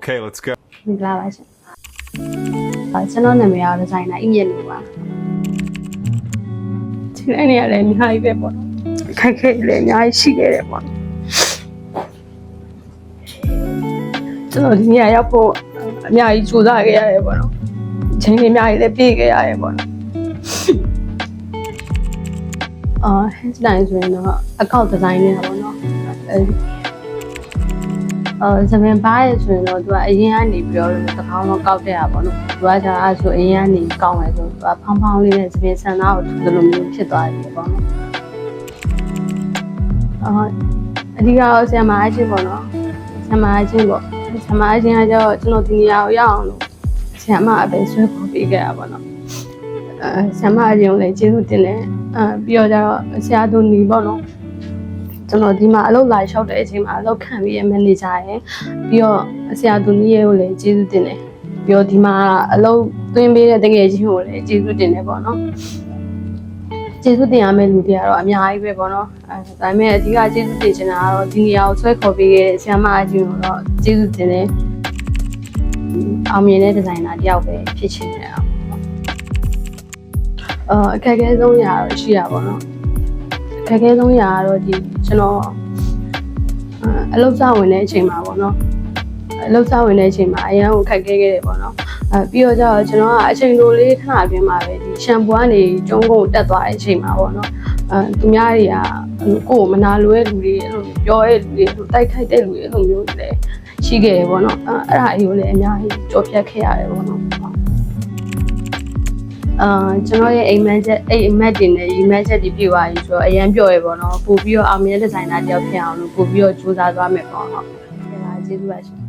Okay, let's go. မင်္ဂလာပါရှင်ကျွန်တော်နာမည်ကဒီဇိုင်နာအင်မြင့်လို့ပါဒီနေ့နေရာလည်းအများကြီးပဲပေါ့နော်ခိုက်ခဲလည်းအများကြီးရှိခဲ့တယ်ပေါ့ကျွန်တော်ဒီနေရာရောက်ဖို့အများကြီးကြိုးစားခဲ့ရတယ်ပေါ့နော်ချိန်လေးအများကြီးလည်းပြေးခဲ့ရတယ်ပေါ့နော်headline ဆိုရင်တော့အကောင့်ဒီဇိုင်းနေတာပေါ့နော်ဇမင်ပါရဲ့ဆိုရင်တော့သူကအရင်ကနေပြီးတော့တကောင်းတော့ကောက်တဲ့တာပေါ့နော်သူကじゃအဲ့ဆိုအရင်ကနေကောက်မယ်ဆိုသူကဖောင်းဖောင်းလေးနဲ့ဇမင်ဆန်သားကိုသူလိုမျိုးဖြစ်သွားတယ်ပေါ့နော်အဓိကတော့ဆရာမအချင်းပေါ့နော်ဆရာမအချင်းပေါ့ဆရာမအချင်းကကျတော့ကျွန်တော်ဒီနေရာကိုရောက်အောင်လို့ဆရာမအပဲဆွဲခေါ်ပေးခဲ့တာပေါ့နော်ဆရာမအချင်းကိုလည်းကျေးဇူးတင်တယ်ပြီးတော့ကျတော့ဆရာသူညီပေါ့နော်ကျွန်တော်ဒီမှာအလုပ်လာလျှောက်တဲ့အချိန်မှာအလုပ်ခံပြီးရမန်နေဂျာရယ်ပြီးတော့ဆရာသူညီရဲ့ကိုလည်းကျေးဇူးတင်တယ်ပြီးတော့ဒီမှာအလုပ်သွင်းပေးတဲ့တကယ်ချင်းကိုလည်းကျေးဇူးတင်တယ်ပေါ့နော်ကျေးဇူးတင်ရမယ့်လူတွေကတော့အများကြီးပဲပေါ့နော်ဒါပေမဲ့အဓိကကျေးဇူးတင်ချင်တာကတော့ဒီနေရာကိုဆွဲခေါ်ပေးခဲ့တဲ့ဆရာမအချင်းကိုတော့ကျေးဇူးတင်တယ်အောင်မြင်တဲ့ဒီဇိုင်နာတယောက်ပဲဖြစ်ချင်တယ်အခက်အခဲဆုံးရာတော့ရှိတာပေါ့နော်အခက်အခဲဆုံးရာကတော့ဒီကျွန်တော်အလုပ်စဝင်တဲ့အချိန်မှာပေါ့နော်အလုပ်စဝင်တဲ့အချိန်မှာအရန်ကိုခက်ခဲခဲ့တယ်ပေါ့နော်ပြီးတော့ကျတော့ကျွန်တော်ကအချိန်လိုလေးခဏအတွင်းမှာပဲဒီရှမ်ပူကနေကျုံးကုန်တက်သွားတဲ့အချိန်မှာပေါ့နော်သူများတွေကကိုယ်မနာလိုတဲ့လူတွေအဲ့လိုပြောတဲ့လူတွေတိုက်ခိုက်တဲ့လူတွေအဲ့လိုမျိုးလည်းရှိခဲ့တယ်ပေါ့နော်အဲ့ဒါအရေးကိုလည်းအများကြီးကြော်ဖြတ်ခဲ့ရတယ်ပေါ့နော်ကျွန်တော်ရဲ့အိမ်မက်တင်နဲ့ရီမက်ချက်တွေပြည့်သွားပြီဆိုတော့အရန်ပြောရပေါ့နော်ပို့ပြီးတော့အောင်မြင်တဲ့ဒီဇိုင်နာတယောက်ဖြစ်အောင်လို့ပို့ပြီးတော့စူးစမ်းသွားမယ်ပေါ့ဟုတ်ကဲ့ပါကျေးဇူးပါရှင်